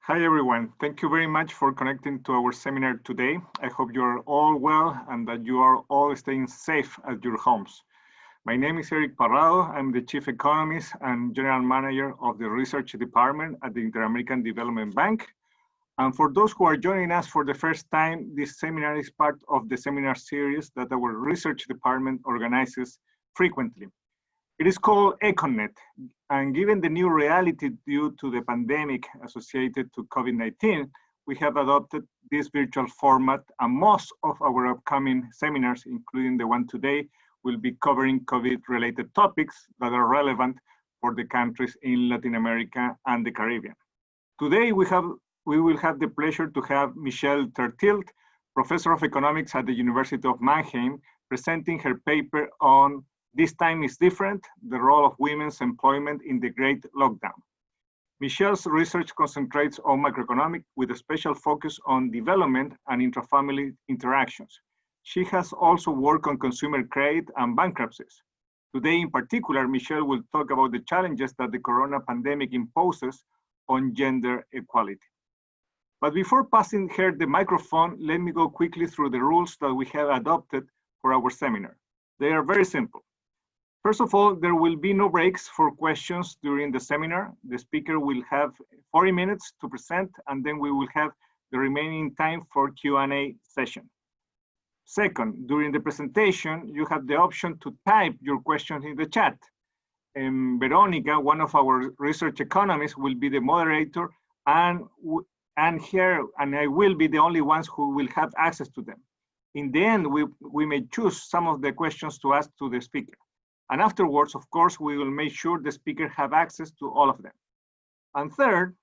Hi everyone, thank you very much for connecting to our seminar today. I hope you are all well and that you are all staying safe at your homes. My name is Eric Parrado. I'm the Chief Economist and General Manager of the Research Department at the Inter-American Development Bank. And for those who are joining us for the first time, this seminar is part of the seminar series that our Research Department organizes frequently. It is called EconNet, and given the new reality due to the pandemic associated to COVID-19, we have adopted this virtual format, and most of our upcoming seminars, including the one today, will be covering COVID-related topics that are relevant for the countries in Latin America and the Caribbean. Today, we will have the pleasure to have Michelle Tertilt, Professor of Economics at the University of Mannheim, presenting her paper on "This Time is Different, the Role of Women's Employment in the Great Lockdown." Michelle's research concentrates on macroeconomics with a special focus on development and intrafamily interactions. She has also worked on consumer credit and bankruptcies. Today in particular, Michelle will talk about the challenges that the corona pandemic imposes on gender equality. But before passing her the microphone, let me go quickly through the rules that we have adopted for our seminar. They are very simple. First of all, there will be no breaks for questions during the seminar. The speaker will have 40 minutes to present, and then we will have the remaining time for Q&A session. Second, during the presentation, you have the option to type your questions in the chat. Veronica, one of our research economists, will be the moderator, and I will be the only ones who will have access to them. In the end, we may choose some of the questions to ask to the speaker. And afterwards, of course, we will make sure the speaker have access to all of them. And third,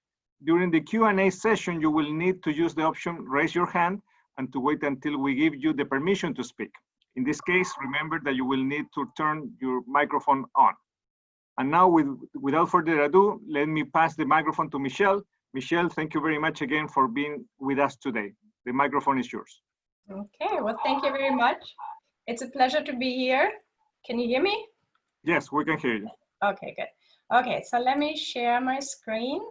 during the Q&A session, you will need to use the option raise your hand and to wait until we give you the permission to speak. In this case, remember that you will need to turn your microphone on. And now, without further ado, let me pass the microphone to Michelle. Michelle, thank you very much again for being with us today. The microphone is yours. Okay, well, thank you very much. It's a pleasure to be here. Can you hear me? Yes, we can hear you. Okay, good. Okay, so let me share my screen.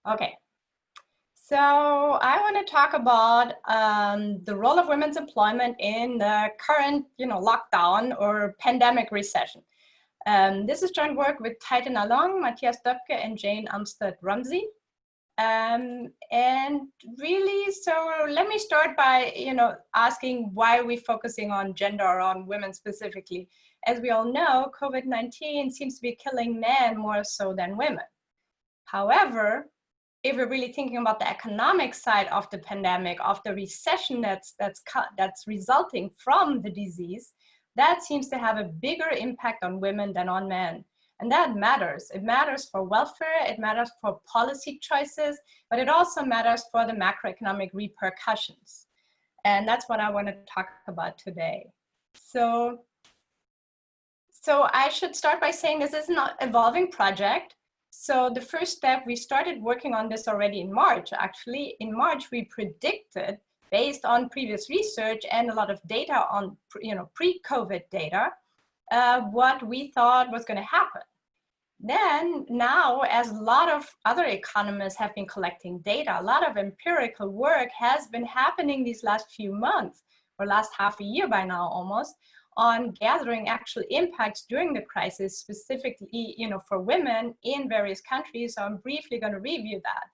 Okay, so I want to talk about the role of women's employment in the current, lockdown or pandemic recession. This is joint work with Titan Along, Matthias Döpke, and Jane Umstead-Rumsey. And really, so let me start by, asking why are we focusing on gender or on women specifically? As we all know, COVID-19 seems to be killing men more so than women. However, if we're really thinking about the economic side of the pandemic, of the recession that's resulting from the disease, that seems to have a bigger impact on women than on men. And that matters. It matters for welfare, it matters for policy choices, but it also matters for the macroeconomic repercussions. And that's what I want to talk about today. So I should start by saying this is an evolving project. So the first step, we started working on this already in March. Actually, in March, we predicted, based on previous research and a lot of data on pre-COVID data, what we thought was going to happen. Then now, as a lot of other economists have been collecting data, a lot of empirical work has been happening these last few months, or last half a year by now almost, on gathering actual impacts during the crisis, specifically for women in various countries. So I'm briefly going to review that.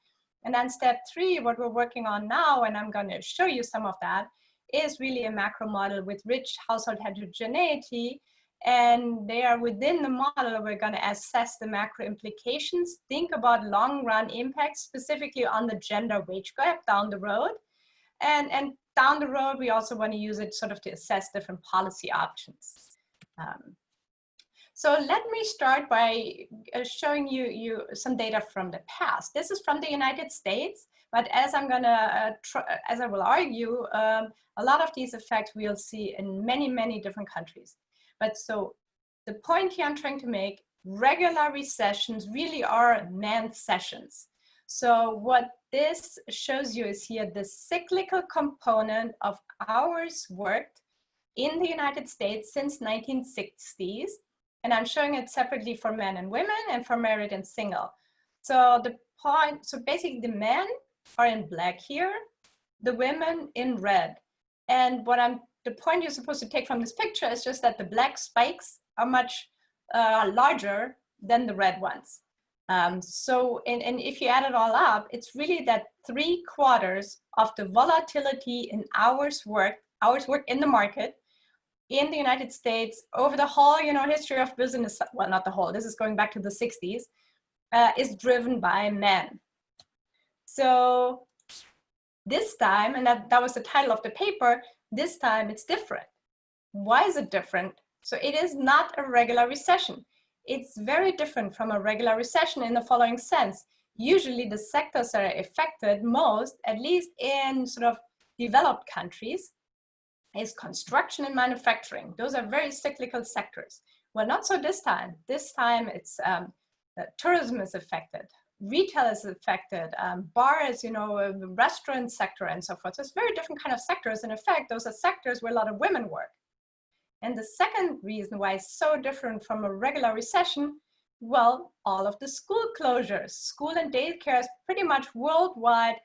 And then step 3, what we're working on now, and I'm going to show you some of that, is really a macro model with rich household heterogeneity. And there within the model, we're going to assess the macro implications, think about long run impacts, specifically on the gender wage gap down the road. And down the road, we also want to use it sort of to assess different policy options. So let me start by showing you some data from the past. This is from the United States, but as I'm gonna, as I will argue, a lot of these effects we'll see in many, many different countries. But so the point here I'm trying to make, regular recessions really are man sessions. So what this shows you is here the cyclical component of hours worked in the United States since 1960s. And I'm showing it separately for men and women and for married and single. So basically the men are in black here, the women in red. And the point you're supposed to take from this picture is just that the black spikes are much larger than the red ones. And if you add it all up, it's really that 3/4 of the volatility in hours worked in the market in the United States over the whole, history of business, well, not the whole, this is going back to the 60s, is driven by men. So this time, and that was the title of the paper, this time it's different. Why is it different? So it is not a regular recession. It's very different from a regular recession in the following sense. Usually the sectors that are affected most, at least in sort of developed countries, is construction and manufacturing. Those are very cyclical sectors. Well, not so this time. This time it's tourism is affected, retail is affected, bars, restaurant sector and so forth. So it's very different kind of sectors. In effect, those are sectors where a lot of women work. And the second reason why it's so different from a regular recession, well, all of the school closures. School and daycare is pretty much worldwide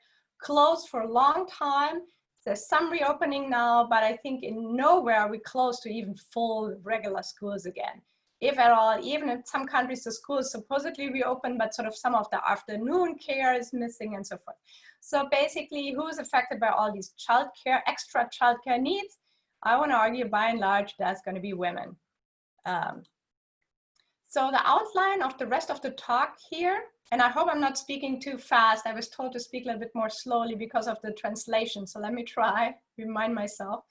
closed for a long time. There's some reopening now, but I think in nowhere are we close to even full regular schools again. If at all, even in some countries, the school is supposedly reopened, but sort of some of the afternoon care is missing and so forth. So basically, who's affected by all these extra childcare needs? I want to argue by and large, that's going to be women. So the outline of the rest of the talk here, and I hope I'm not speaking too fast. I was told to speak a little bit more slowly because of the translation. So let me try, remind myself.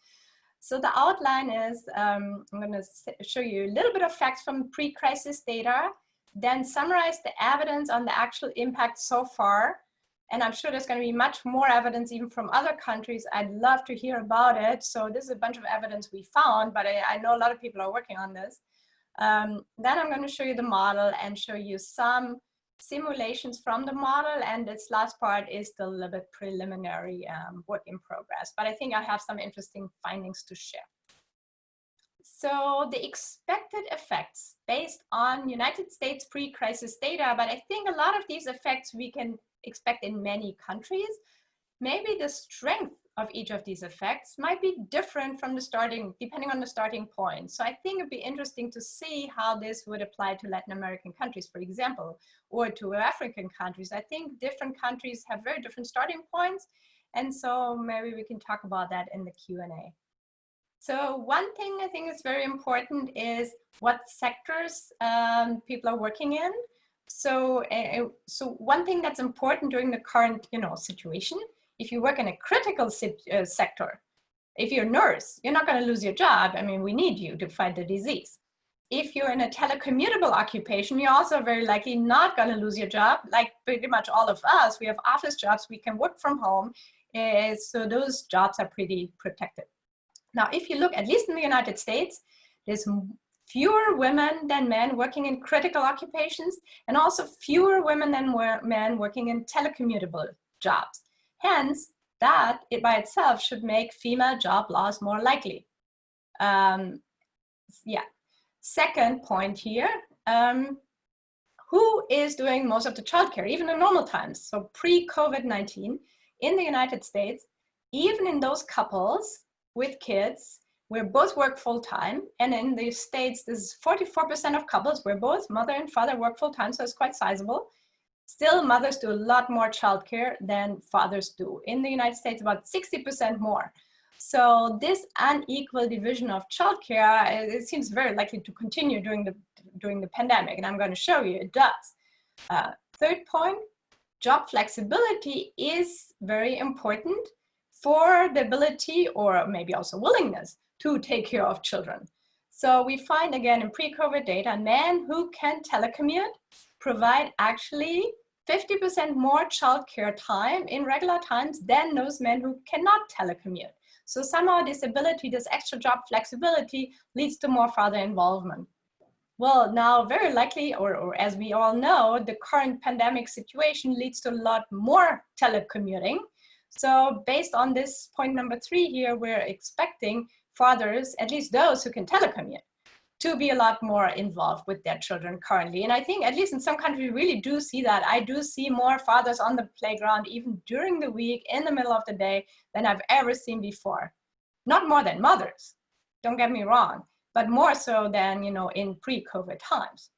So the outline is, I'm going to show you a little bit of facts from pre-crisis data, then summarize the evidence on the actual impact so far. And I'm sure there's going to be much more evidence even from other countries. I'd love to hear about it. So this is a bunch of evidence we found, but I know a lot of people are working on this. Then I'm going to show you the model and show you some simulations from the model. And this last part is still a little bit preliminary work in progress. But I think I have some interesting findings to share. So the expected effects based on United States pre-crisis data, but I think a lot of these effects we can expect in many countries. Maybe the strength of each of these effects might be different from the starting, depending on the starting point. So I think it'd be interesting to see how this would apply to Latin American countries, for example, or to African countries. I think different countries have very different starting points. And so maybe we can talk about that in the Q&A. So one thing I think is very important is what sectors people are working in. So one thing that's important during the current, situation, if you work in a critical sector, if you're a nurse, you're not going to lose your job. I mean, we need you to fight the disease. If you're in a telecommutable occupation, you're also very likely not going to lose your job. Like pretty much all of us, we have office jobs, we can work from home. So those jobs are pretty protected. Now, if you look, at least in the United States, there's fewer women than men working in critical occupations, and also fewer women than men working in telecommutable jobs. Hence, that by itself should make female job loss more likely. Second point here, who is doing most of the childcare, even in normal times? So pre-COVID-19 in the United States, even in those couples with kids, where both work full-time, and in the States, this is 44% of couples where both mother and father work full-time, so it's quite sizable. Still, mothers do a lot more childcare than fathers do. In the United States, about 60% more. So this unequal division of childcare, it seems very likely to continue during the pandemic, and I'm going to show you it does. Third point, job flexibility is very important for the ability, or maybe also willingness, to take care of children. So we find again in pre-COVID data, men who can telecommute provide actually 50% more childcare time in regular times than those men who cannot telecommute. So somehow this ability, this extra job flexibility leads to more father involvement. Well, now very likely, or as we all know, the current pandemic situation leads to a lot more telecommuting. So based on this point number 3 here, we're expecting fathers, at least those who can telecommute, to be a lot more involved with their children currently. And I think at least in some countries, we really do see that. I do see more fathers on the playground, even during the week, in the middle of the day, than I've ever seen before. Not more than mothers, don't get me wrong, but more so than, you know, in pre-COVID times.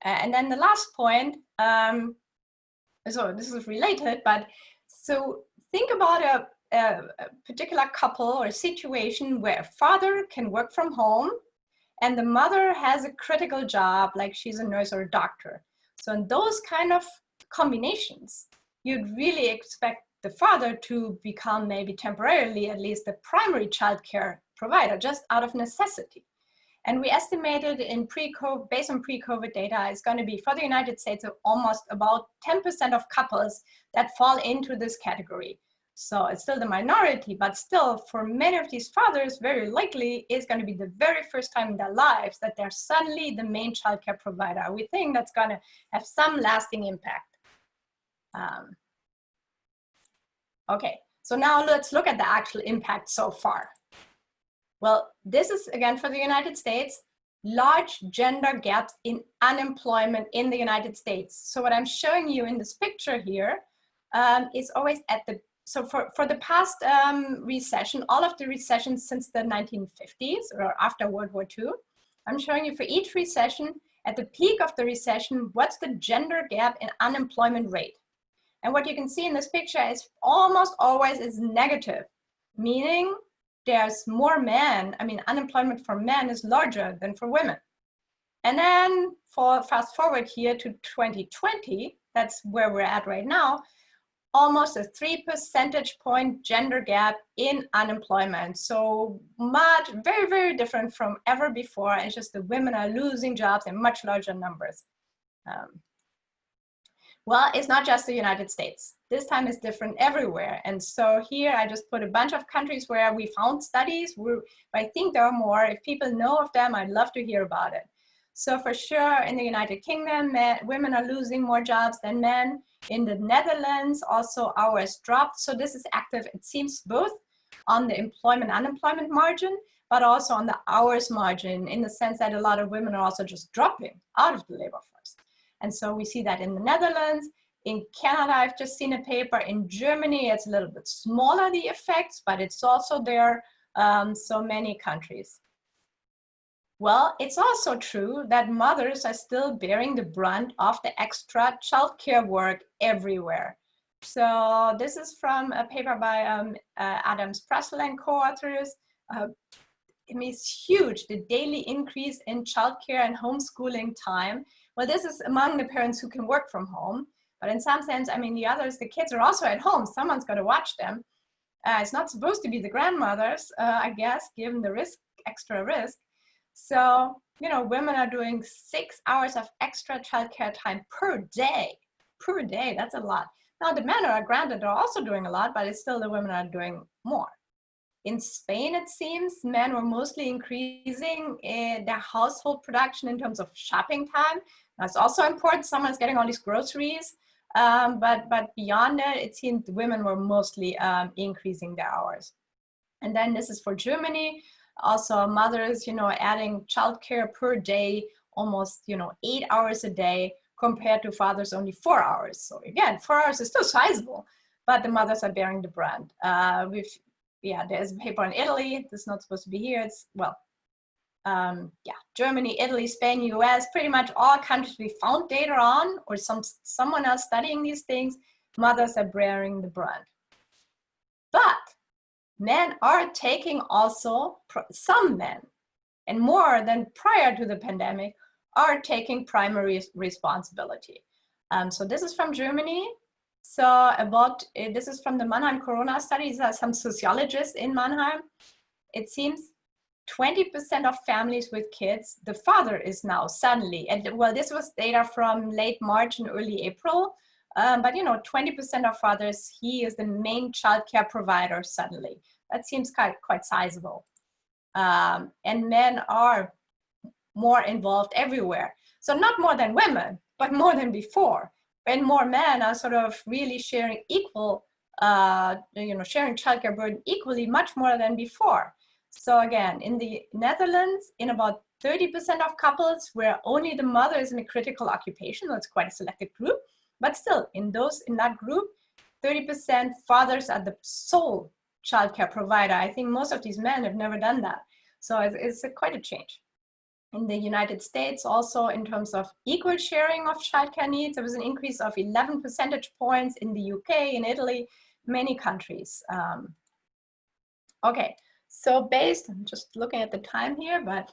And then the last point, so this is related, but so think about a particular couple or situation where a father can work from home and the mother has a critical job, like she's a nurse or a doctor. So in those kind of combinations, you'd really expect the father to become maybe temporarily at least the primary childcare provider, just out of necessity. And we estimated in pre-COVID, based on pre-COVID data, it's going to be for the United States almost about 10% of couples that fall into this category. So it's still the minority, but still for many of these fathers, very likely is going to be the very first time in their lives that they're suddenly the main childcare provider. We think that's going to have some lasting impact. Okay, so now let's look at the actual impact so far. Well, this is again for the United States, large gender gaps in unemployment in the United States. So what I'm showing you in this picture here is always at the, so for the past recession, all of the recessions since the 1950s or after World War II, I'm showing you for each recession, at the peak of the recession, what's the gender gap in unemployment rate? And what you can see in this picture is almost always is negative, meaning there's more men. I mean, unemployment for men is larger than for women. And then for fast forward here to 2020, that's where we're at right now, almost a 3 percentage point gender gap in unemployment. So much, very, very different from ever before. It's just the women are losing jobs in much larger numbers. Well, it's not just the United States. This time is different everywhere. And so here I just put a bunch of countries where we found studies. I think there are more. If people know of them, I'd love to hear about it. So for sure, in the United Kingdom, women are losing more jobs than men. In the Netherlands, also hours dropped. So this is active, it seems, both on the employment-unemployment margin, but also on the hours margin, in the sense that a lot of women are also just dropping out of the labor force. And so we see that in the Netherlands. In Canada, I've just seen a paper. In Germany, it's a little bit smaller, the effects, but it's also there, so many countries. Well, it's also true that mothers are still bearing the brunt of the extra childcare work everywhere. So this is from a paper by Adams, Pressel and co-authors. It means huge, the daily increase in childcare and homeschooling time. Well, this is among the parents who can work from home. But in some sense, I mean, the others, the kids are also at home. Someone's got to watch them. It's not supposed to be the grandmothers, I guess, given the risk, extra risk. So, you know, women are doing 6 hours of extra childcare time per day. Per day, that's a lot. Now, the men are granted are also doing a lot, but it's still the women are doing more. In Spain, it seems, men were mostly increasing their household production in terms of shopping time. That's also important. Someone's getting all these groceries. But beyond that, it seemed women were mostly increasing their hours. And then this is for Germany. Also mothers, you know, adding childcare per day, almost, you know, 8 hours a day compared to fathers only 4 hours. So again, 4 hours is still sizable, but the mothers are bearing the brunt. Yeah, there's a paper in Italy. This is not supposed to be here. It's, well, yeah, Germany, Italy, Spain, US, pretty much all countries we found data on, or someone else studying these things, mothers are bearing the brunt. But men are taking also, some men, and more than prior to the pandemic, are taking primary responsibility. So this is from Germany. So this is from the Mannheim Corona studies. There are some sociologists in Mannheim. It seems 20% of families with kids, the father is now suddenly, and well, this was data from late March and early April, but you know, 20% of fathers, he is the main childcare provider suddenly. That seems quite sizable. And men are more involved everywhere. So not more than women, but more than before. And more men are sort of really sharing equal, you know, sharing childcare burden equally, much more than before. So again, in the Netherlands, in about 30% of couples where only the mother is in a critical occupation, that's quite a selected group, but still in that group, 30% fathers are the sole childcare provider. I think most of these men have never done that. So it's quite a change. In the United States, also in terms of equal sharing of childcare needs, there was an increase of 11 percentage points in the UK, in Italy, many countries. Okay, so I'm just looking at the time here, but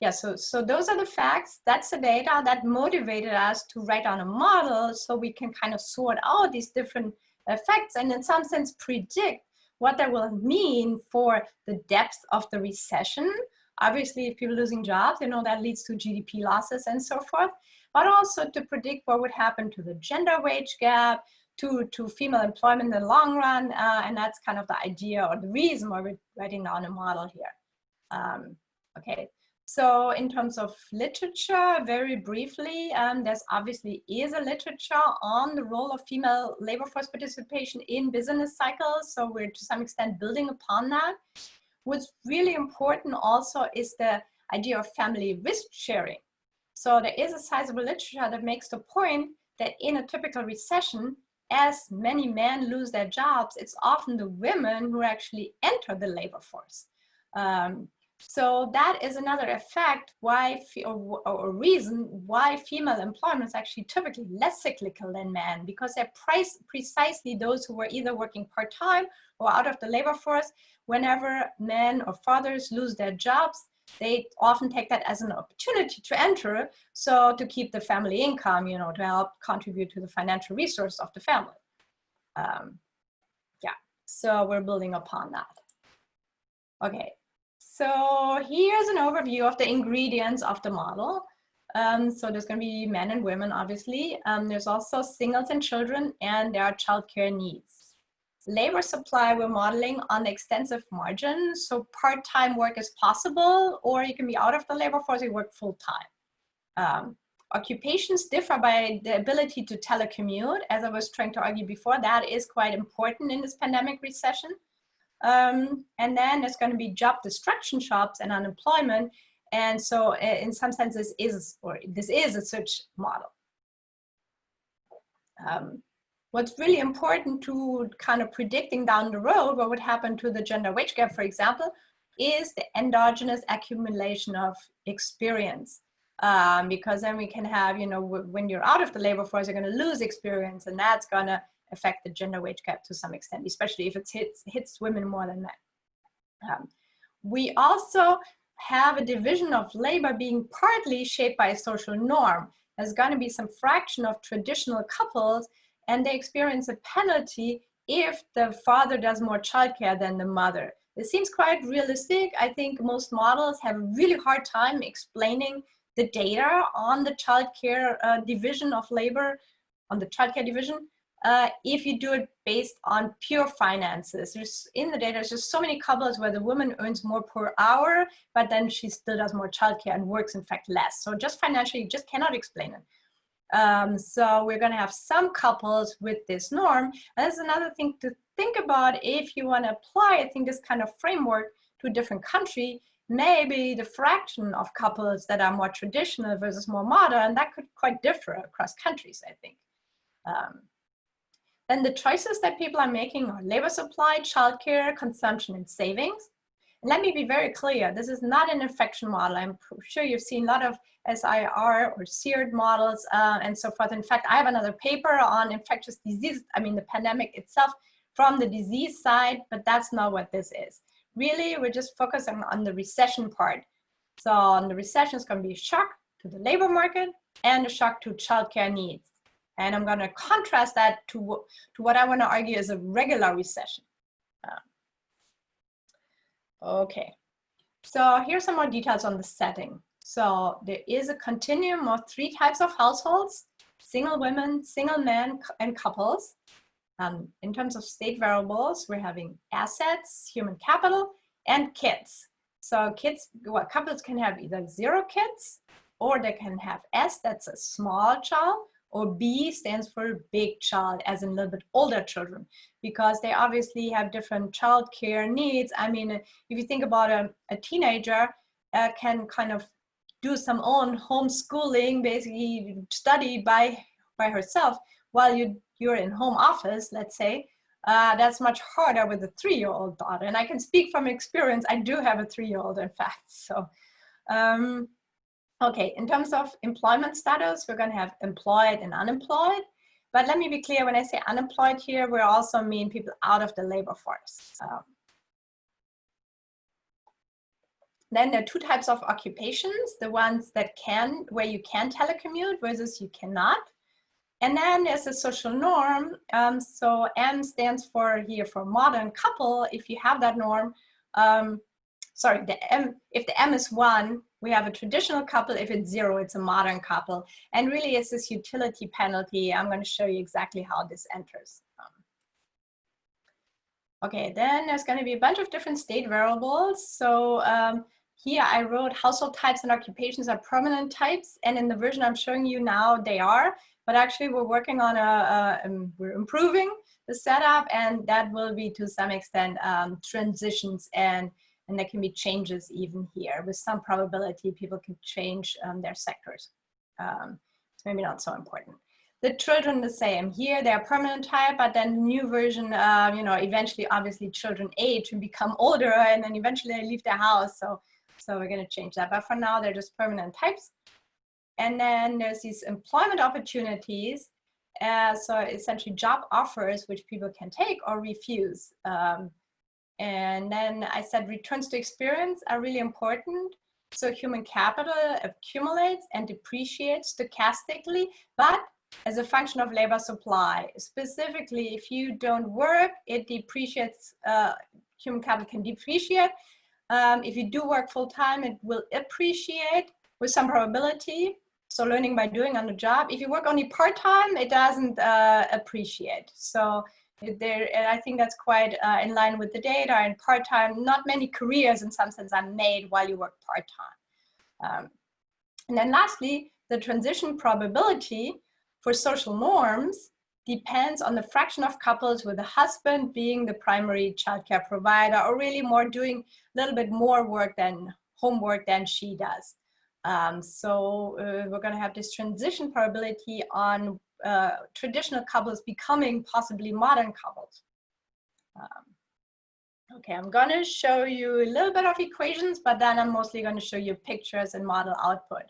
yeah, so those are the facts. That's the data that motivated us to write down a model so we can kind of sort out these different effects and in some sense predict what that will mean for the depth of the recession. Obviously, if people are losing jobs, that leads to GDP losses and so forth, but also to predict what would happen to the gender wage gap, to female employment in the long run, and that's kind of the idea or the reason why we're writing down a model here. Okay, so in terms of literature, very briefly, there's obviously is a literature on the role of female labor force participation in business cycles, so we're to some extent building upon that. What's really important also is the idea of family risk sharing. So there is a sizable literature that makes the point that in a typical recession, as many men lose their jobs, it's often the women who actually enter the labor force. So that is another effect why, or reason why female employment is actually typically less cyclical than men, because they're precisely those who were either working part-time or out of the labor force. Whenever men or fathers lose their jobs, they often take that as an opportunity to enter, so to keep the family income, to help contribute to the financial resource of the family. Yeah, so we're building upon that. Okay, so here's an overview of the ingredients of the model. So there's going to be men and women, obviously. There's also singles and children, and there are childcare needs. Labor supply, we're modeling on the extensive margin. So part-time work is possible, or you can be out of the labor force, you work full-time. Occupations differ by the ability to telecommute. As I was trying to argue before, that is quite important in this pandemic recession. And then there's going to be job destruction shops and unemployment. And so in some sense, this is a such model. What's really important to kind of predicting down the road what would happen to the gender wage gap, for example, is the endogenous accumulation of experience. Because then we can have, when you're out of the labor force, you're going to lose experience, and that's going to affect the gender wage gap to some extent, especially if it hits women more than men. We also have a division of labor being partly shaped by a social norm. There's going to be some fraction of traditional couples, and they experience a penalty if the father does more childcare than the mother. This seems quite realistic. I think most models have a really hard time explaining the data on the childcare division of labor, on the childcare division, if you do it based on pure finances. In the data, there's just so many couples where the woman earns more per hour, but then she still does more childcare and works, in fact, less. So just financially, you just cannot explain it. So we're going to have some couples with this norm. And that's another thing to think about if you want to apply, I think, this kind of framework to a different country. Maybe the fraction of couples that are more traditional versus more modern, that could quite differ across countries, I think. Then the choices that people are making are labor supply, childcare, consumption, and savings. And let me be very clear, this is not an infection model. I'm sure you've seen a lot of SIR or SEERD models and so forth. In fact, I have another paper on infectious disease, the pandemic itself from the disease side, but that's not what this is. Really, we're just focusing on the recession part. So on the recession, it's going to be a shock to the labor market and a shock to childcare needs. And I'm going to contrast that to what I want to argue is a regular recession. Okay, so here's some more details on the setting. So there is a continuum of 3 types of households: single women, single men, and couples. In terms of state variables, we're having assets, human capital, and kids. So couples can have either 0 kids, or they can have S, that's a small child, or B stands for big child, as in a little bit older children, because they obviously have different childcare needs. I mean, if you think about a teenager can kind of do some own homeschooling, basically study by herself while you're in home office, let's say. That's much harder with a 3-year-old daughter. And I can speak from experience. I do have a 3-year-old, in fact. So, okay, in terms of employment status, we're going to have employed and unemployed. But let me be clear, when I say unemployed here, we also mean people out of the labor force. Then there are 2 types of occupations, the ones that where you can telecommute versus you cannot. And then there's a social norm. So M stands for here for modern couple. If you have that norm, sorry, if the M is 1, we have a traditional couple. If it's 0, it's a modern couple. And really it's this utility penalty. I'm going to show you exactly how this enters. Okay, then there's going to be a bunch of different state variables. So here I wrote household types and occupations are permanent types. And in the version I'm showing you now, they are. But actually we're working on we're improving the setup, and that will be to some extent transitions, and there can be changes even here. With some probability, people can change their sectors. It's maybe not so important. The children the same. Here they're permanent type, but then the new version, you know, eventually obviously children age and become older, and then eventually they leave their house. So we're going to change that. But for now, they're just permanent types. And then there's these employment opportunities. So essentially job offers, which people can take or refuse. And then I said returns to experience are really important. So human capital accumulates and depreciates stochastically, but as a function of labor supply. Specifically, if you don't work, it depreciates, human capital can depreciate. If you do work full time, it will appreciate with some probability. So learning by doing on the job. If you work only part-time, it doesn't appreciate. So I think that's quite in line with the data. And part-time, not many careers in some sense are made while you work part-time. And then lastly, the transition probability for social norms depends on the fraction of couples with the husband being the primary childcare provider, or really more doing a little bit more work than homework than she does. So we're going to have this transition probability on traditional couples becoming possibly modern couples. Okay, I'm going to show you a little bit of equations, but then I'm mostly going to show you pictures and model output.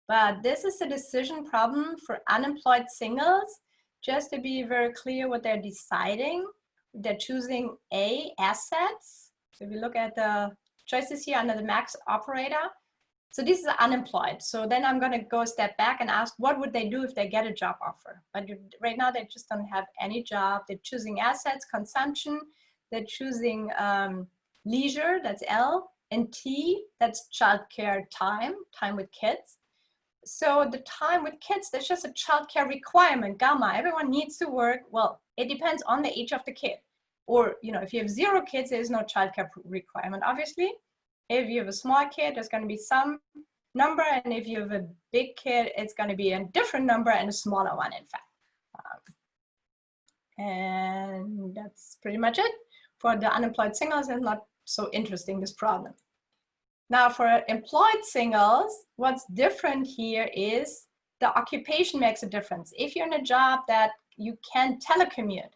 But this is a decision problem for unemployed singles. Just to be very clear what they're deciding, they're choosing A, assets. So if you look at the choices here under the max operator, so this is unemployed. So then I'm going to go a step back and ask, what would they do if they get a job offer? But right now they just don't have any job. They're choosing assets, consumption. They're choosing leisure, that's L, and T, that's childcare time with kids. So the time with kids, there's just a childcare requirement, gamma. Everyone needs to work. Well, it depends on the age of the kid. Or, you know, if you have 0 kids, there's no childcare requirement, obviously. If you have a small kid, there's going to be some number. And if you have a big kid, it's going to be a different number and a smaller one, in fact. And that's pretty much it. For the unemployed singles, it's not so interesting, this problem. Now for employed singles, what's different here is the occupation makes a difference. If you're in a job that you can telecommute,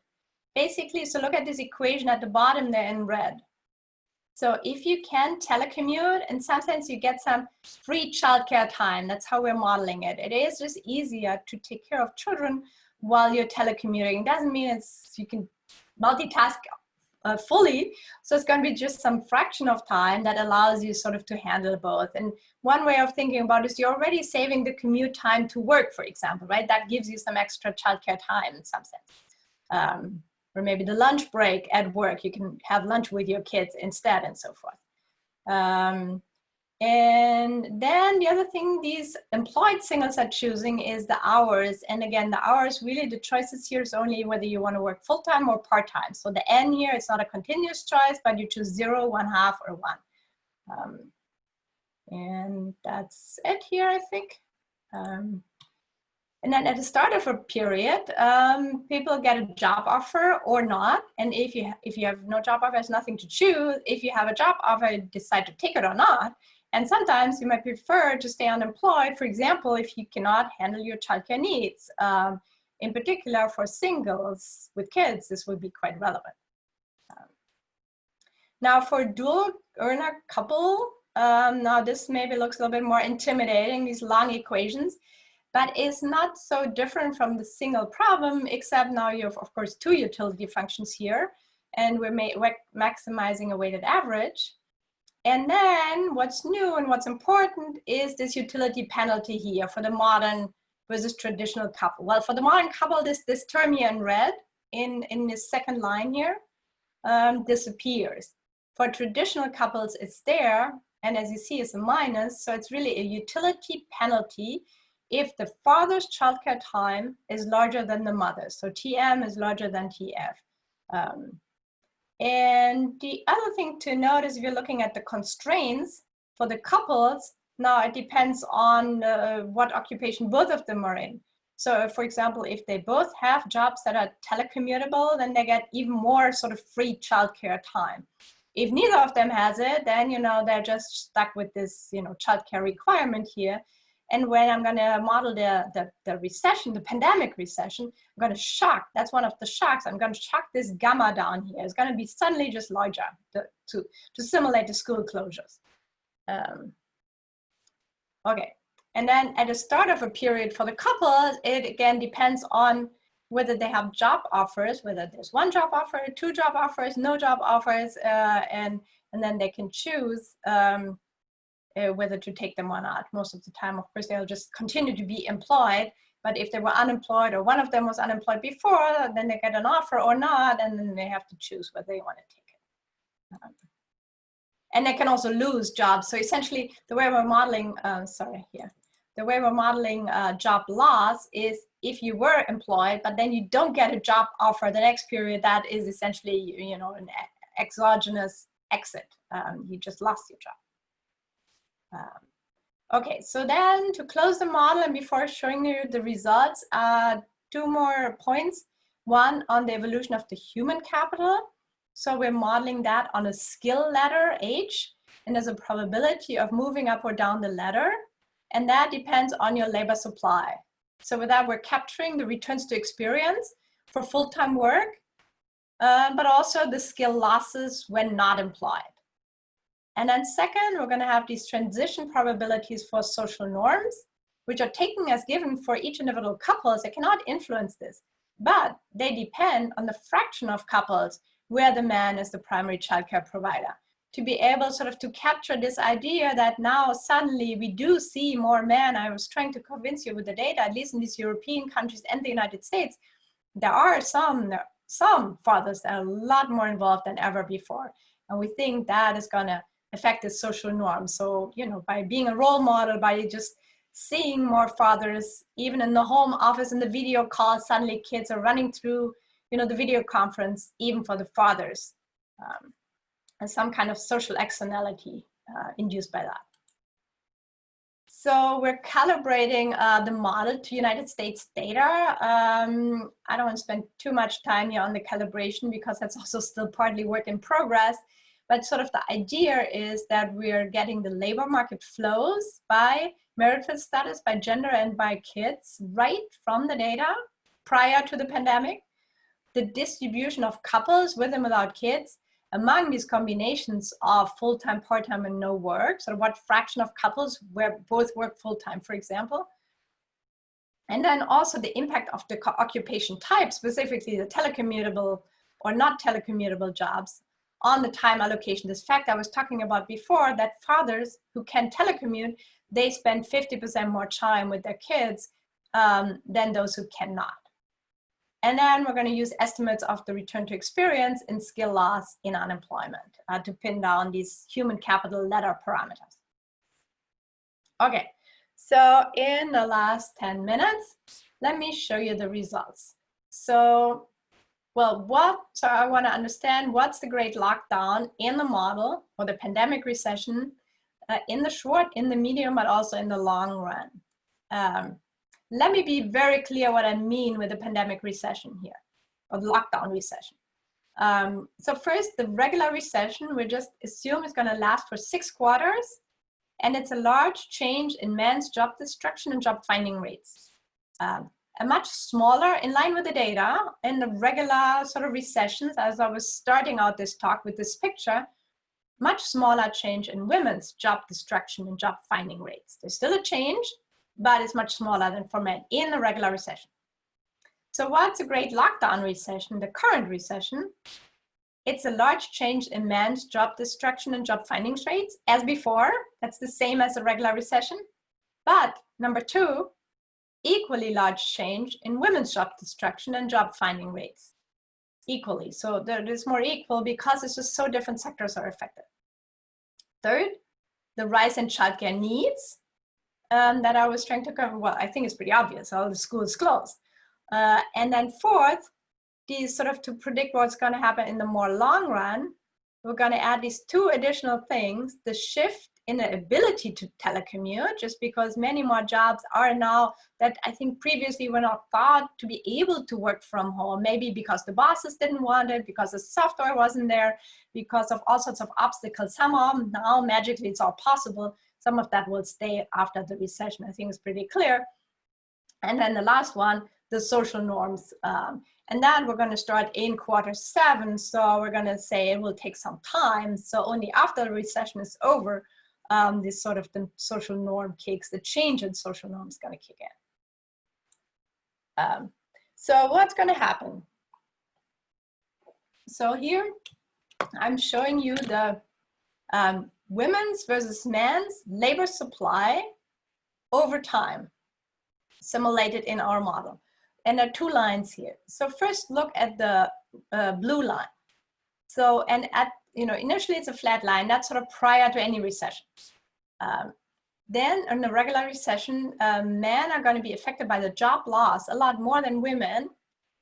basically, so look at this equation at the bottom there in red. So if you can telecommute, in some sense you get some free childcare time. That's how we're modeling it. It is just easier to take care of children while you're telecommuting. It doesn't mean you can multitask fully. So it's going to be just some fraction of time that allows you sort of to handle both. And one way of thinking about it is you're already saving the commute time to work, for example, right? That gives you some extra childcare time in some sense. Or maybe the lunch break at work, you can have lunch with your kids instead and so forth. And then the other thing these employed singles are choosing is the hours. And again, the hours, really the choices here is only whether you want to work full-time or part-time. So the N here, it's not a continuous choice, but you choose 0, 1/2, or 1. And that's it here, I think. And then at the start of a period, people get a job offer or not. And if you have no job offer, there's nothing to choose. If you have a job offer, you decide to take it or not. And sometimes you might prefer to stay unemployed, for example, if you cannot handle your childcare needs. In particular, for singles with kids, this would be quite relevant. Now, for dual earner couple, now this maybe looks a little bit more intimidating, these long equations, but it's not so different from the single problem, except now you have, of course, two utility functions here, and we're maximizing a weighted average. And then what's new and what's important is this utility penalty here for the modern versus traditional couple. Well, for the modern couple, this term here in red in this second line here disappears. For traditional couples, it's there, and as you see, it's a minus, so it's really a utility penalty if the father's childcare time is larger than the mother's. So TM is larger than TF. And the other thing to note is if you're looking at the constraints for the couples, now it depends on what occupation both of them are in. So for example, if they both have jobs that are telecommutable, then they get even more sort of free childcare time. If neither of them has it, then, you know, they're just stuck with this, you know, childcare requirement here. And when I'm going to model the recession, the pandemic recession, I'm going to shock, that's one of the shocks, I'm going to shock this gamma down here. It's going to be suddenly just larger to simulate the school closures. Okay, and then at the start of a period for the couples, it again depends on whether they have job offers, whether there's one job offer, two job offers, no job offers, and then they can choose whether to take them or not. Most of the time, of course, they'll just continue to be employed. But if they were unemployed or one of them was unemployed before, then they get an offer or not, and then they have to choose whether they want to take it. And they can also lose jobs. So essentially, the way we're modeling, the way we're modeling job loss is if you were employed, but then you don't get a job offer the next period, that is essentially, you know, an exogenous exit. You just lost your job. Okay, so then to close the model and before showing you the results, two more points. One on the evolution of the human capital. So we're modeling that on a skill ladder H, and there's a probability of moving up or down the ladder. And that depends on your labor supply. So with that, we're capturing the returns to experience for full-time work, but also the skill losses when not employed. And then second, we're going to have these transition probabilities for social norms, which are taken as given for each individual couples. They cannot influence this, but they depend on the fraction of couples where the man is the primary childcare provider. To be able sort of to capture this idea that now suddenly we do see more men. I was trying to convince you with the data, at least in these European countries and the United States, there are some fathers that are a lot more involved than ever before. And we think that is going to affect the social norm. So, you know, by being a role model, by just seeing more fathers, even in the home office, in the video call, suddenly kids are running through, you know, the video conference, even for the fathers. And some kind of social externality induced by that. So we're calibrating the model to United States data. I don't want to spend too much time here on the calibration because that's also still partly work in progress. But sort of the idea is that we're getting the labor market flows by marital status, by gender, and by kids right from the data prior to the pandemic. The distribution of couples with and without kids among these combinations of full-time, part-time, and no work, so what fraction of couples where both work full-time, for example. And then also the impact of the occupation type, specifically the telecommutable or not telecommutable jobs on the time allocation. This fact I was talking about before, that fathers who can telecommute, they spend 50% more time with their kids than those who cannot. And then we're going to use estimates of the return to experience in skill loss in unemployment to pin down these human capital ladder parameters. Okay, so in the last 10 minutes, let me show you the results. So, well, so I want to understand what's the great lockdown in the model or the pandemic recession in the short, in the medium, but also in the long run. let me be very clear what I mean with the pandemic recession here, or the lockdown recession. So first, the regular recession, we just assume is going to last for 6 quarters, and it's a large change in men's job destruction and job finding rates. A much smaller, in line with the data, in the regular sort of recessions, as I was starting out this talk with this picture, much smaller change in women's job destruction and job finding rates. There's still a change, but it's much smaller than for men in the regular recession. So what's a great lockdown recession, the current recession? It's a large change in men's job destruction and job finding rates as before. That's the same as a regular recession. But number 2, equally large change in women's job destruction and job finding rates. Equally, so there is more equal because it's just so different sectors are affected. Third, the rise in childcare needs that I was trying to cover. Well, I think it's pretty obvious, all the schools closed. And then fourth, these sort of to predict what's going to happen in the more long run, we're going to add these 2 additional things, the shift in the ability to telecommute, just because many more jobs are now that I think previously were not thought to be able to work from home, maybe because the bosses didn't want it, because the software wasn't there, because of all sorts of obstacles. Somehow now magically it's all possible. Some of that will stay after the recession, I think it's pretty clear. And then the last one, the social norms. And then we're going to start in Q7. So we're going to say it will take some time. So only after the recession is over, this sort of the social norm kicks, the change in social norm is going to kick in. So what's going to happen? So here I'm showing you the women's versus men's labor supply over time, simulated in our model. And there are 2 lines here. So first look at the blue line. So, and at, initially it's a flat line, that's sort of prior to any recession. Then in the regular recession, men are going to be affected by the job loss a lot more than women.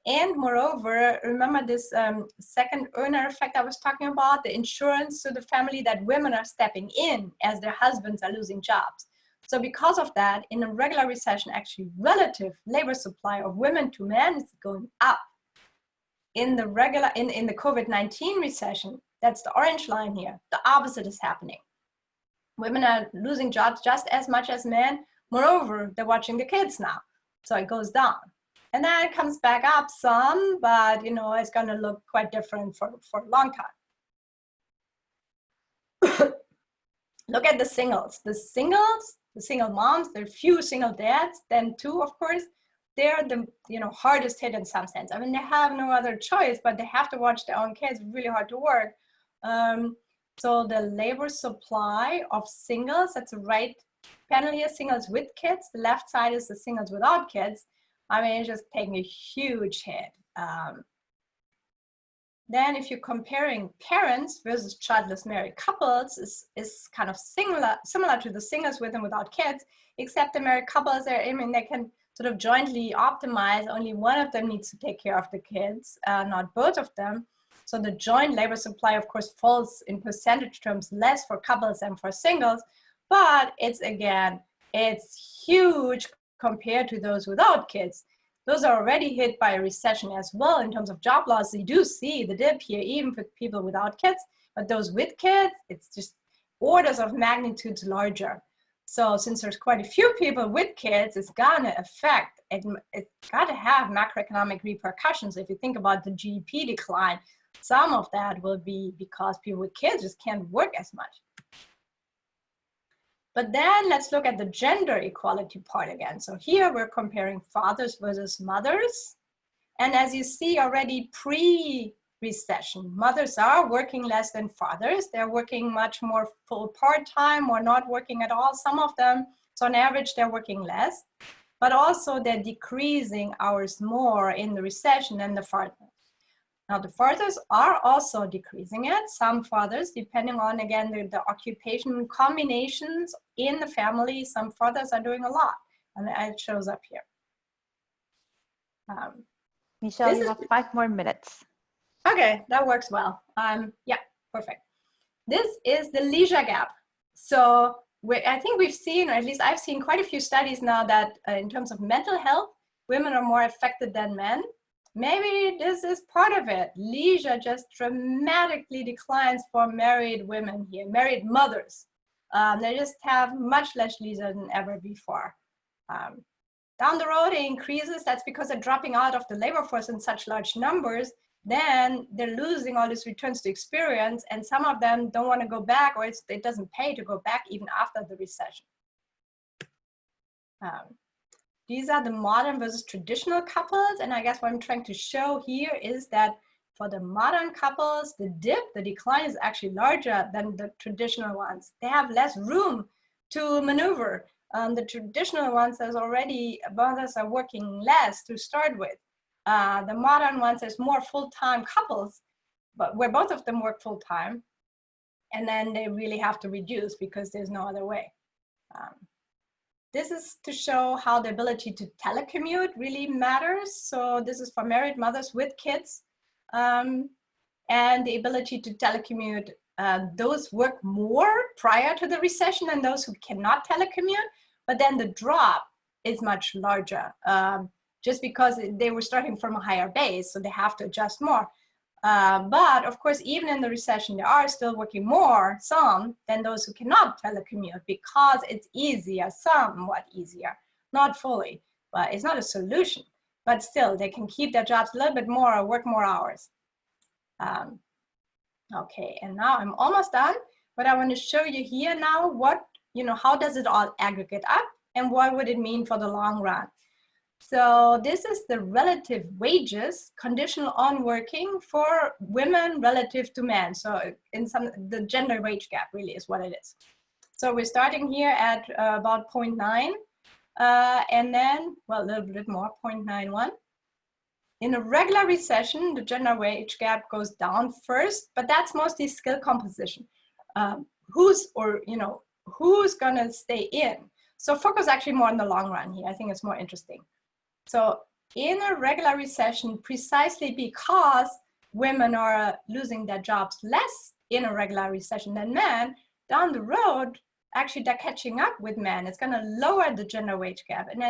And moreover, remember this second earner effect I was talking about, the insurance to the family that women are stepping in as their husbands are losing jobs. So because of that, in a regular recession, actually relative labor supply of women to men is going up. In the regular, in the COVID-19 recession, that's the orange line here, the opposite is happening. Women are losing jobs just as much as men. Moreover, they're watching the kids now. So it goes down. And then it comes back up some, but it's going to look quite different for a long time. Look at the singles. The single moms, there are few single dads, then 2, of course. They're the hardest hit in some sense. I mean, they have no other choice, but they have to watch their own kids. It's really hard to work. So the labor supply of singles, that's the right panel here, singles with kids. The left side is the singles without kids. I mean, it's just taking a huge hit. Then if you're comparing parents versus childless married couples, is kind of similar to the singles with and without kids, except the married couples, they can sort of jointly optimize. Only one of them needs to take care of the kids, not both of them. So the joint labor supply, of course, falls in percentage terms less for couples than for singles, but it's huge compared to those without kids. Those are already hit by a recession as well in terms of job loss. You do see the dip here, even for people without kids, but those with kids, it's just orders of magnitudes larger. So since there's quite a few people with kids, it's gonna affect, it's gotta have macroeconomic repercussions. If you think about the GDP decline, some of that will be because people with kids just can't work as much. But then let's look at the gender equality part again. So here we're comparing fathers versus mothers. And as you see already pre-recession, mothers are working less than fathers. They're working much more full part-time or not working at all, some of them. So on average, they're working less. But also they're decreasing hours more in the recession than the fathers. Now the fathers are also decreasing it. Some fathers, depending on, again, the occupation combinations in the family, some fathers are doing a lot. And it shows up here. Michelle, you have 5 more minutes. Okay, that works well. Yeah, perfect. This is the leisure gap. So I think we've seen, or at least I've seen quite a few studies now that in terms of mental health, women are more affected than men. Maybe this is part of it. Leisure just dramatically declines for married women here, married mothers. They just have much less leisure than ever before. Down the road, it increases. That's because they're dropping out of the labor force in such large numbers. Then they're losing all these returns to experience, and some of them don't want to go back, or it doesn't pay to go back even after the recession. These are the modern versus traditional couples, and I guess what I'm trying to show here is that for the modern couples, the decline is actually larger than the traditional ones. They have less room to maneuver. The traditional ones, there's already, mothers are working less to start with. The modern ones, there's more full-time couples, but where both of them work full-time, and then they really have to reduce because there's no other way. This is to show how the ability to telecommute really matters. So this is for married mothers with kids, and the ability to telecommute. Those work more prior to the recession than those who cannot telecommute, but then the drop is much larger. Just because they were starting from a higher base, so they have to adjust more. But of course, even in the recession, they are still working more, some, than those who cannot telecommute because it's easier, somewhat easier, not fully, but it's not a solution. But still, they can keep their jobs a little bit more or work more hours. Okay, and now I'm almost done. But I want to show you here now how does it all aggregate up and what would it mean for the long run? So this is the relative wages conditional on working for women relative to men. So the gender wage gap really is what it is. So we're starting here at about 0.9 and then, well, a little bit more, 0.91. In a regular recession, the gender wage gap goes down first, but that's mostly skill composition. Who's gonna stay in? So focus actually more on the long run here. I think it's more interesting. So in a regular recession, precisely because women are losing their jobs less in a regular recession than men, down the road, actually they're catching up with men. It's going to lower the gender wage gap. And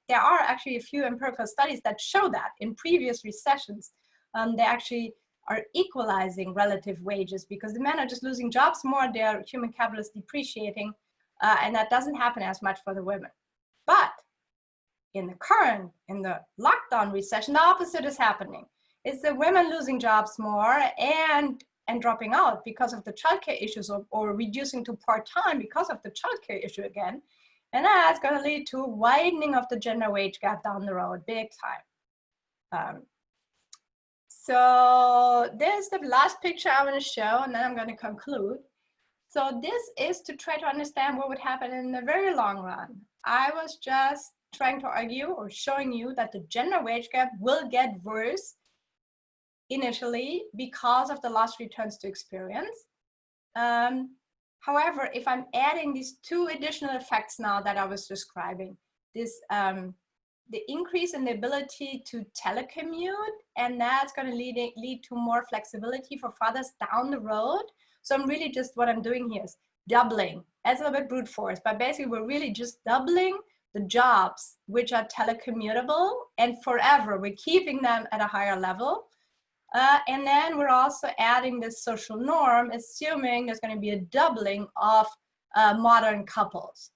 there are actually a few empirical studies that show that in previous recessions, they actually are equalizing relative wages because the men are just losing jobs more, their human capital is depreciating, and that doesn't happen as much for the women. But in the lockdown recession, the opposite is happening. It's the women losing jobs more and dropping out because of the childcare issues or reducing to part-time because of the childcare issue again. And that's going to lead to widening of the gender wage gap down the road, big time. So there's the last picture I want to show, and then I'm going to conclude. So this is to try to understand what would happen in the very long run. I was just trying to argue or showing you that the gender wage gap will get worse initially because of the lost returns to experience. However, if I'm adding these two additional effects now that I was describing, this the increase in the ability to telecommute, and that's going to lead to more flexibility for fathers down the road. So I'm really just, what I'm doing here is doubling. That's a little bit brute force, but basically we're really just doubling the jobs which are telecommutable, and forever we're keeping them at a higher level. And then we're also adding this social norm, assuming there's going to be a doubling of modern couples.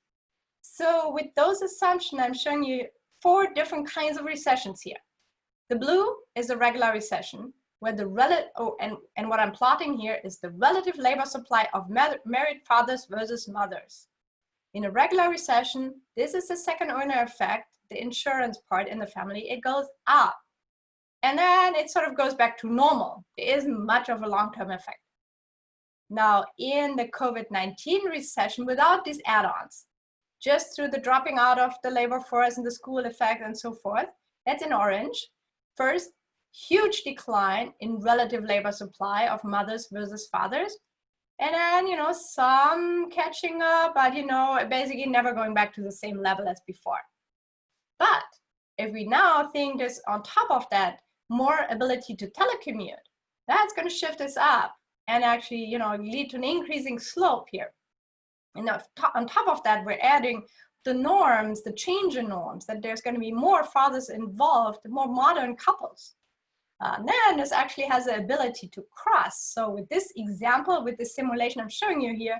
So with those assumptions, I'm showing you 4 different kinds of recessions here. The blue is a regular recession, where the and what I'm plotting here is the relative labor supply of married fathers versus mothers. In a regular recession, this is the second earner effect, the insurance part in the family, it goes up. And then it sort of goes back to normal. There isn't much of a long-term effect. Now, in the COVID-19 recession, without these add-ons, just through the dropping out of the labor force and the school effect and so forth, that's in orange. First, huge decline in relative labor supply of mothers versus fathers. And then, some catching up, but, basically never going back to the same level as before. But if we now think there's on top of that more ability to telecommute, that's going to shift us up and actually, lead to an increasing slope here. And on top of that, we're adding the norms, the change in norms, that there's going to be more fathers involved, more modern couples. Then this actually has the ability to cross. So with this example, with this simulation I'm showing you here,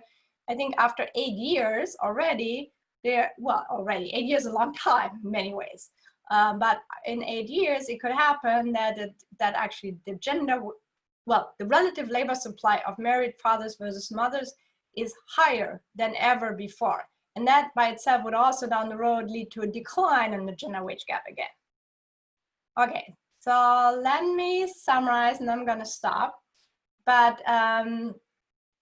I think after 8 years already, already 8 years is a long time in many ways. But in 8 years, it could happen that actually the relative labor supply of married fathers versus mothers is higher than ever before. And that by itself would also down the road lead to a decline in the gender wage gap again. Okay, so let me summarize and I'm gonna stop. But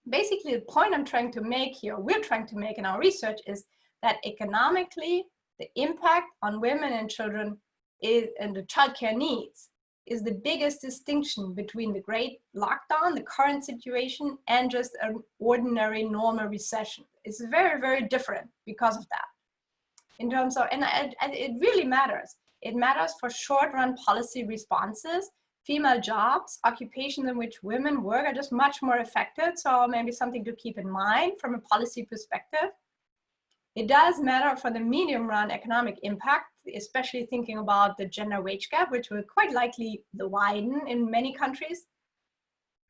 basically the point I'm trying to make here, we're trying to make in our research, is that economically, the impact on women and children and the childcare needs is the biggest distinction between the great lockdown, the current situation, and just an ordinary normal recession. It's very, very different because of that. In terms of, and it really matters. It matters for short-run policy responses. Female jobs, occupations in which women work are just much more affected. So maybe something to keep in mind from a policy perspective. It does matter for the medium-run economic impact, especially thinking about the gender wage gap, which will quite likely widen in many countries.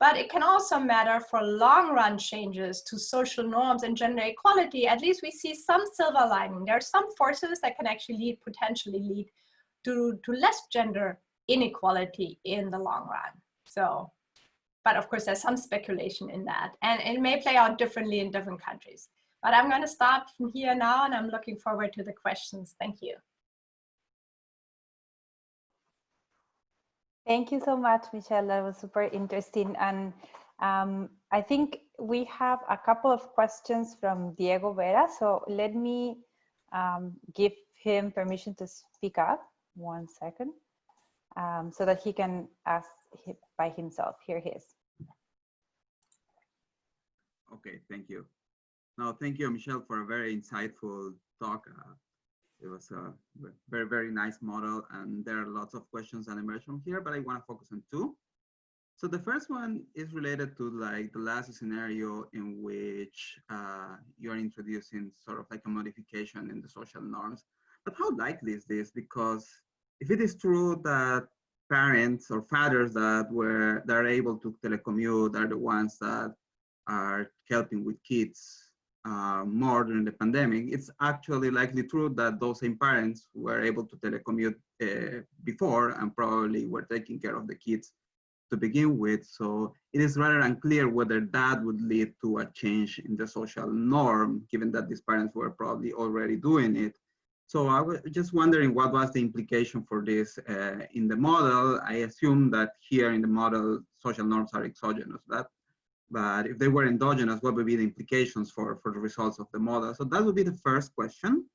But it can also matter for long-run changes to social norms and gender equality. At least we see some silver lining. There are some forces that can actually potentially lead to less gender inequality in the long run. So, but of course, there's some speculation in that. And it may play out differently in different countries. But I'm going to start from here now, and I'm looking forward to the questions. Thank you. Thank you so much, Michelle. That was super interesting. And I think we have a couple of questions from Diego Vera. So let me give him permission to speak up. 1 second, so that he can ask by himself. Here he is. Okay, thank you. No, thank you, Michelle, for a very insightful talk. It was a very, very nice model, and there are lots of questions that emerge from here, but I want to focus on two. So the first one is related to like the last scenario in which you're introducing sort of like a modification in the social norms. But how likely is this? Because if it is true that parents or fathers that are able to telecommute are the ones that are helping with kids more during the pandemic, it's actually likely true that those same parents were able to telecommute before and probably were taking care of the kids to begin with. So it is rather unclear whether that would lead to a change in the social norm, given that these parents were probably already doing it. So I was just wondering what was the implication for this in the model. I assume that here in the model, social norms are exogenous, but if they were endogenous, what would be the implications for the results of the model? So that would be the first question.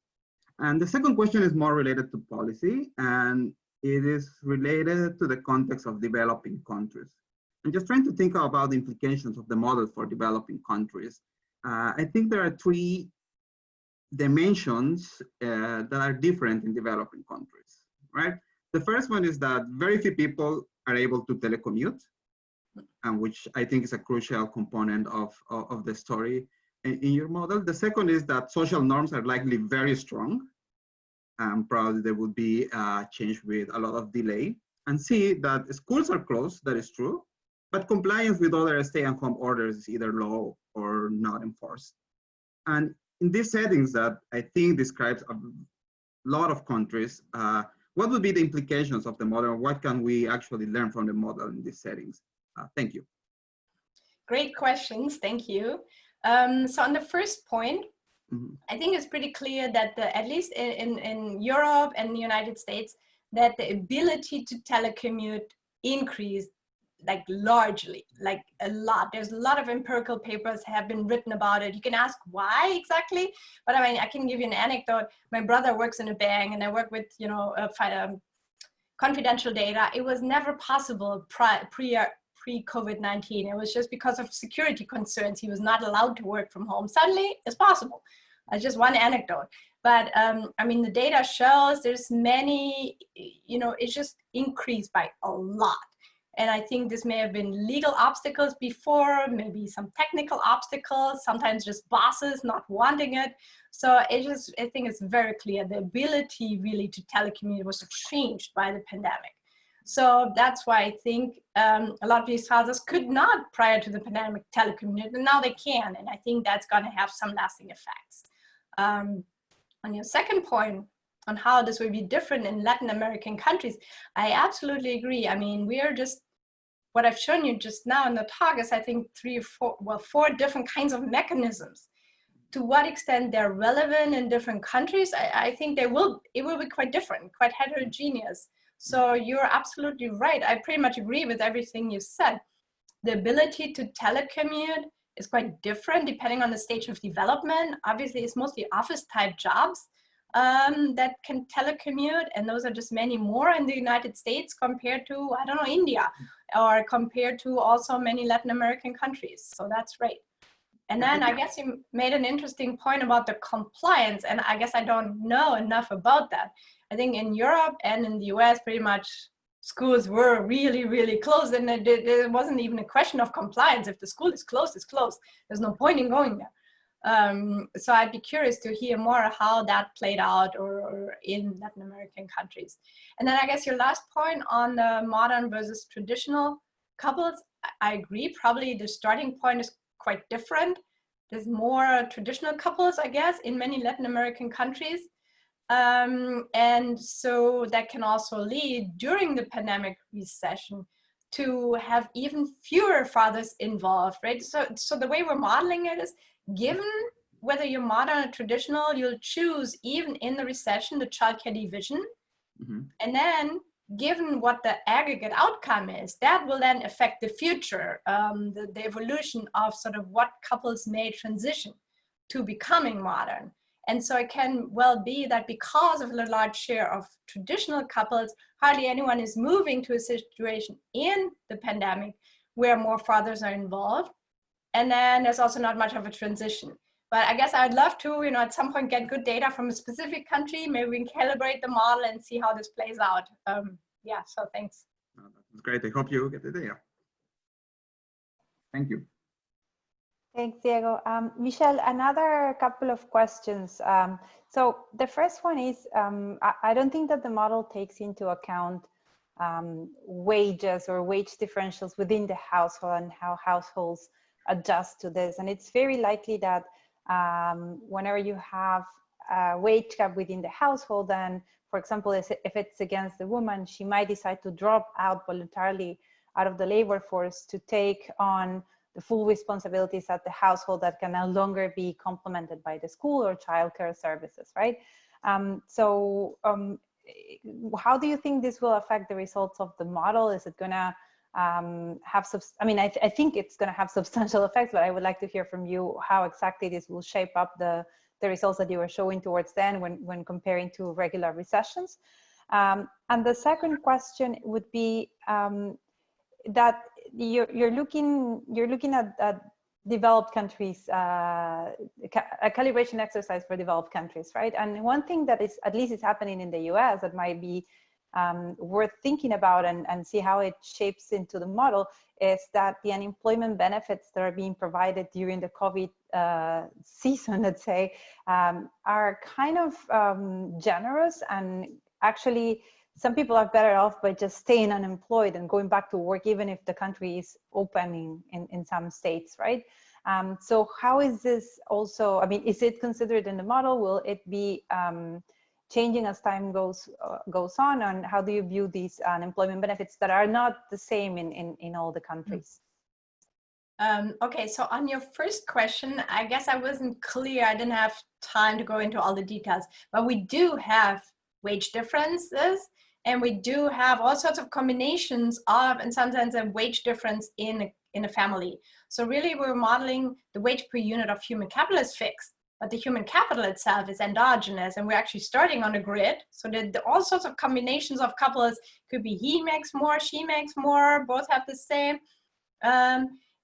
And the second question is more related to policy, and it is related to the context of developing countries. I'm just trying to think about the implications of the model for developing countries. I think there are three dimensions that are different in developing countries, right? The first one is that very few people are able to telecommute, and which I think is a crucial component of the story in your model. The second is that social norms are likely very strong, and probably there would be a change with a lot of delay. And C, that schools are closed, that is true, but compliance with other stay-at-home orders is either low or not enforced. And in these settings that I think describes a lot of countries, what would be the implications of the model? What can we actually learn from the model in these settings? Thank you. Great questions, thank you. So on the first point, I think it's pretty clear that at least in Europe and the United States, that the ability to telecommute increased like largely, like a lot. There's a lot of empirical papers have been written about it. You can ask why exactly, but I mean, I can give you an anecdote. My brother works in a bank and I work with, you know, confidential data. It was never possible pre-COVID-19. It was just because of security concerns. He was not allowed to work from home. Suddenly it's possible. That's just one anecdote. But I mean, the data shows there's many, you know, it's just increased by a lot. And I think this may have been legal obstacles before, maybe some technical obstacles, sometimes just bosses not wanting it. So I think it's very clear the ability really to telecommute was changed by the pandemic. So that's why I think a lot of these fathers could not, prior to the pandemic, telecommute, and now they can. And I think that's going to have some lasting effects. On your second point, on how this will be different in Latin American countries, I absolutely agree. I mean, we are just, what I've shown you just now in the talk is, I think, four different kinds of mechanisms. To what extent they're relevant in different countries, I think it will be quite different, quite heterogeneous. So you're absolutely right. I pretty much agree with everything you said. The ability to telecommute is quite different depending on the stage of development. Obviously, it's mostly office type jobs that can telecommute, and those are just many more in the United States compared to, I don't know, India, or compared to also many Latin American countries. So that's right. And then I guess you made an interesting point about the compliance, and I guess I don't know enough about that. I think in Europe and in the US, pretty much schools were really, really closed, and there wasn't even a question of compliance. If the school is closed, it's closed. There's no point in going there. So I'd be curious to hear more how that played out or in Latin American countries. And then I guess your last point on the modern versus traditional couples, I agree. Probably the starting point is quite different. There's more traditional couples, I guess, in many Latin American countries. And so that can also lead during the pandemic recession to have even fewer fathers involved, right? So the way we're modeling it is, given whether you're modern or traditional, you'll choose, even in the recession, the childcare division. Mm-hmm. And then given what the aggregate outcome is, that will then affect the future, the evolution of sort of what couples may transition to becoming modern. And so it can well be that because of the large share of traditional couples, hardly anyone is moving to a situation in the pandemic where more fathers are involved. And then there's also not much of a transition. But I guess I'd love to, at some point get good data from a specific country. Maybe we can calibrate the model and see how this plays out. Yeah, so thanks. That's great. I hope you get the data. Thank you. Thanks, Diego. Michelle, another couple of questions. So the first one is, I don't think that the model takes into account wages or wage differentials within the household and how households adjust to this. And it's very likely that whenever you have a wage gap within the household, then, for example, if it's against the woman, she might decide to drop out voluntarily out of the labor force to take on the full responsibilities at the household that can no longer be complemented by the school or childcare services, right? So how do you think this will affect the results of the model? Is it gonna have, I think it's gonna have substantial effects, but I would like to hear from you how exactly this will shape up the results that you were showing towards then when comparing to regular recessions. And the second question would be that you're looking at developed countries, a calibration exercise for developed countries, right? And one thing that is, at least is happening in the US, that might be worth thinking about and see how it shapes into the model, is that the unemployment benefits that are being provided during the COVID season, let's say, are kind of generous, and actually some people are better off by just staying unemployed and going back to work, even if the country is opening in some states, right? So how is this also, is it considered in the model? Will it be changing as time goes on? And how do you view these unemployment benefits that are not the same in all the countries? Okay, so on your first question, I guess I wasn't clear. I didn't have time to go into all the details, but we do have wage differences, and we do have all sorts of combinations of, and sometimes a wage difference in a family. So really we're modeling the wage per unit of human capital is fixed, but the human capital itself is endogenous, and we're actually starting on a grid. So all sorts of combinations of couples, could be he makes more, she makes more, both have the same.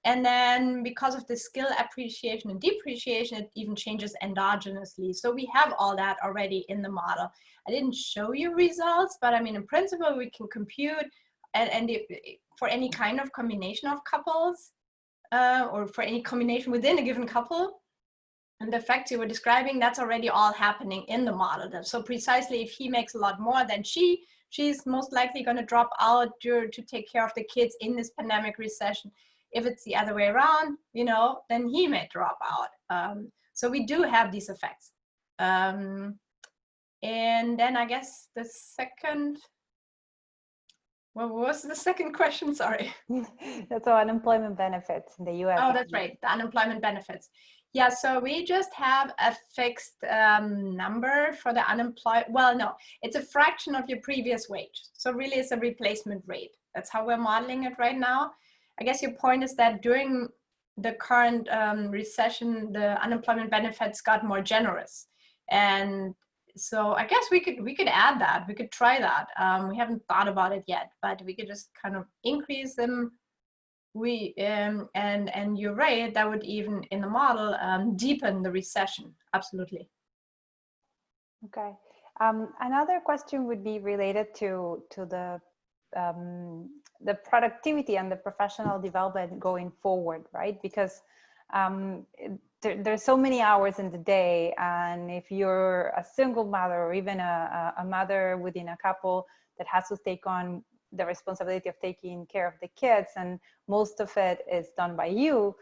And then because of the skill appreciation and depreciation, it even changes endogenously. So we have all that already in the model. I didn't show you results, but in principle, we can compute for any kind of combination of couples, or for any combination within a given couple. And the effects you were describing, that's already all happening in the model. So precisely if he makes a lot more than she's most likely going to drop out to take care of the kids in this pandemic recession. If it's the other way around, you know, then he may drop out. So we do have these effects. And then I guess the second, what was the second question? Sorry. That's all unemployment benefits in the US. Oh, that's right, the unemployment benefits. Yeah, so we just have a fixed number for the unemployed. Well, no, it's a fraction of your previous wage. So really it's a replacement rate. That's how we're modeling it right now. I guess your point is that during the current recession, the unemployment benefits got more generous. And so I guess we could add that. We could try that. We haven't thought about it yet, but we could just kind of increase them. And you're right, that would even in the model deepen the recession. Absolutely. Okay. Another question would be related to the productivity and the professional development going forward, right? Because there's so many hours in the day, and if you're a single mother or even a mother within a couple that has to take on the responsibility of taking care of the kids, and most of it is done by you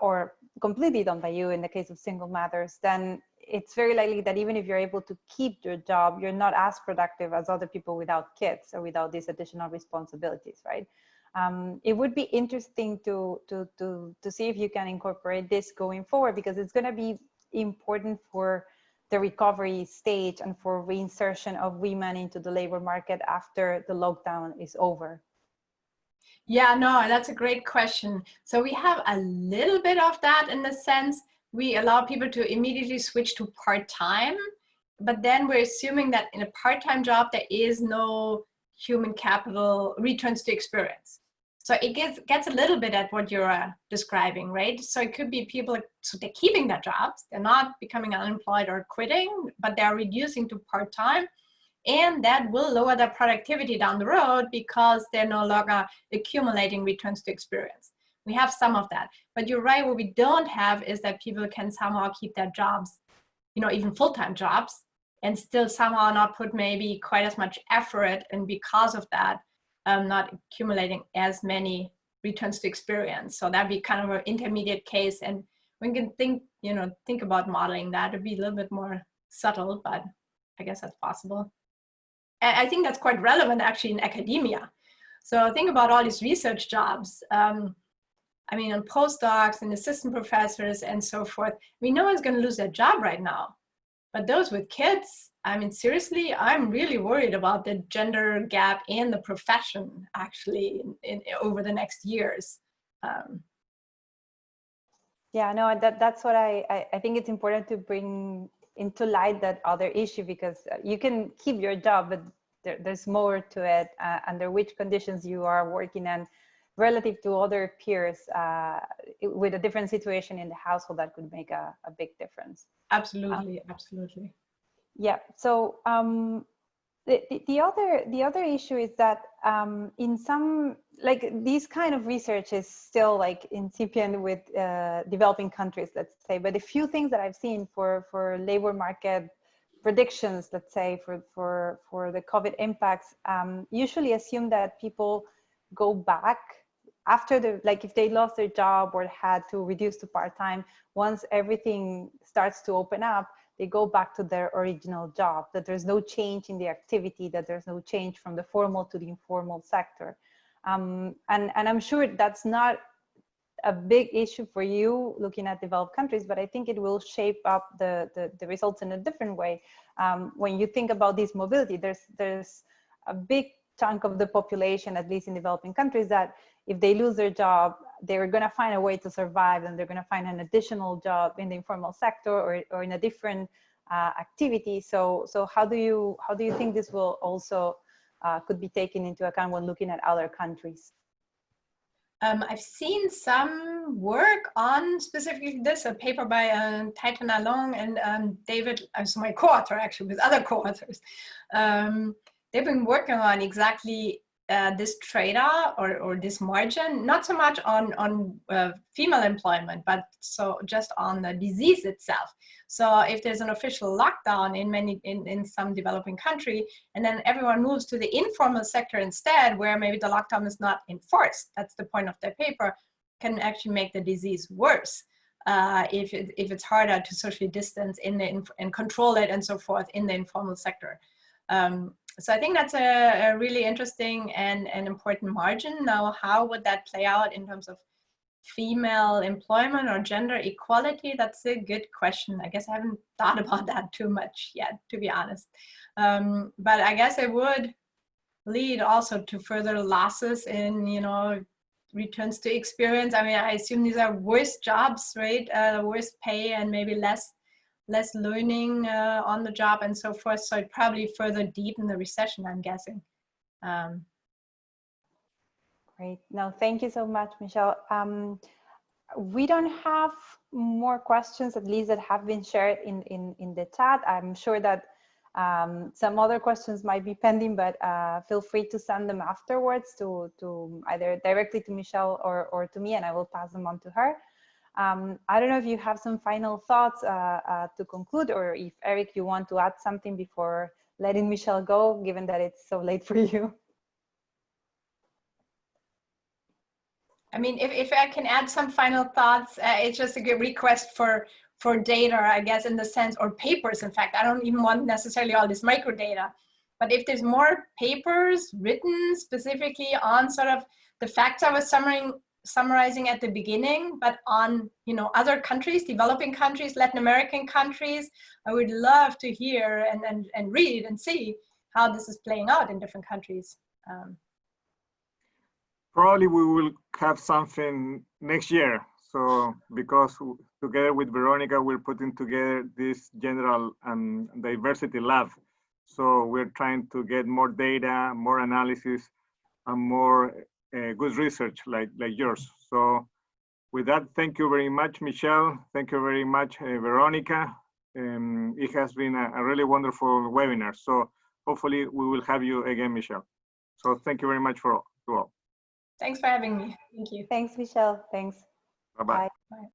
or completely done by you in the case of single mothers, then it's very likely that even if you're able to keep your job, you're not as productive as other people without kids or without these additional responsibilities, right? It would be interesting to see if you can incorporate this going forward, because it's going to be important for the recovery stage and for reinsertion of women into the labor market after the lockdown is over. Yeah, no, that's a great question. So we have a little bit of that in the sense we allow people to immediately switch to part-time, but then we're assuming that in a part-time job, there is no human capital returns to experience. So it gets a little bit at what you're describing, right? So it could be people, so they're keeping their jobs, they're not becoming unemployed or quitting, but they're reducing to part-time. And that will lower their productivity down the road because they're no longer accumulating returns to experience. We have some of that, but you're right, what we don't have is that people can somehow keep their jobs, you know, even full-time jobs, and still somehow not put maybe quite as much effort, and because of that, not accumulating as many returns to experience. So that'd be kind of an intermediate case, and we can think about modeling that. It'd be a little bit more subtle, but I guess that's possible. And I think that's quite relevant actually in academia. So think about all these research jobs. I mean, on postdocs and assistant professors and so forth. I mean, no one's going to lose their job right now. But those with kids, I mean, seriously, I'm really worried about the gender gap in the profession actually over the next years. Yeah, no, that's what I think it's important to bring into light that other issue, because you can keep your job, but there's more to it, under which conditions you are working and relative to other peers with a different situation in the household, that could make a big difference. Absolutely, absolutely. Yeah. So the other issue is that in some, like, these kind of research is still like incipient with developing countries, let's say. But a few things that I've seen for labor market predictions, let's say, for the COVID impacts, usually assume that people go back after like if they lost their job or had to reduce to part-time, once everything starts to open up, they go back to their original job, that there's no change in the activity, that there's no change from the formal to the informal sector. And I'm sure that's not a big issue for you looking at developed countries, but I think it will shape up the results in a different way. When you think about this mobility, there's a big chunk of the population, at least in developing countries, that if they lose their job, they're going to find a way to survive, and they're going to find an additional job in the informal sector or in a different activity. So how do you think this will also could be taken into account when looking at other countries? I've seen some work on specifically this, a paper by Titan Along and David, so my co-author actually with other co-authors. They've been working on exactly this trade-off or this margin, not so much on female employment, but so just on the disease itself. So if there's an official lockdown in some developing country, and then everyone moves to the informal sector instead, where maybe the lockdown is not enforced, that's the point of their paper, can actually make the disease worse if it's harder to socially distance and control it and so forth in the informal sector. So I think that's a really interesting and important margin. Now, how would that play out in terms of female employment or gender equality? That's a good question. I guess I haven't thought about that too much yet, to be honest. But I guess it would lead also to further losses in, returns to experience. I mean, I assume these are worse jobs, right? Worse pay and maybe less learning on the job and so forth. So it probably further deepen the recession, I'm guessing. Great. No, thank you so much, Michelle. We don't have more questions, at least that have been shared in the chat. I'm sure that some other questions might be pending, but feel free to send them afterwards to either directly to Michelle or to me, and I will pass them on to her. I don't know if you have some final thoughts to conclude, or if Eric, you want to add something before letting Michelle go, given that it's so late for you. I mean, if I can add some final thoughts, it's just a good request for data, I guess, in the sense, or papers. In fact, I don't even want necessarily all this micro data, but if there's more papers written specifically on sort of the facts I was summarizing at the beginning, but on other countries, developing countries, Latin American countries, I would love to hear and read and see how this is playing out in different countries. Probably we will have something next year. So because together with Veronica, we're putting together this general diversity lab. So we're trying to get more data, more analysis, and more good research like yours. So with that, thank you very much, Michelle. Thank you very much, Veronica. It has been a really wonderful webinar. So hopefully we will have you again, Michelle. So thank you very much to all. Thanks for having me. Thank you. Thanks, Michelle. Thanks. Bye-bye. Bye.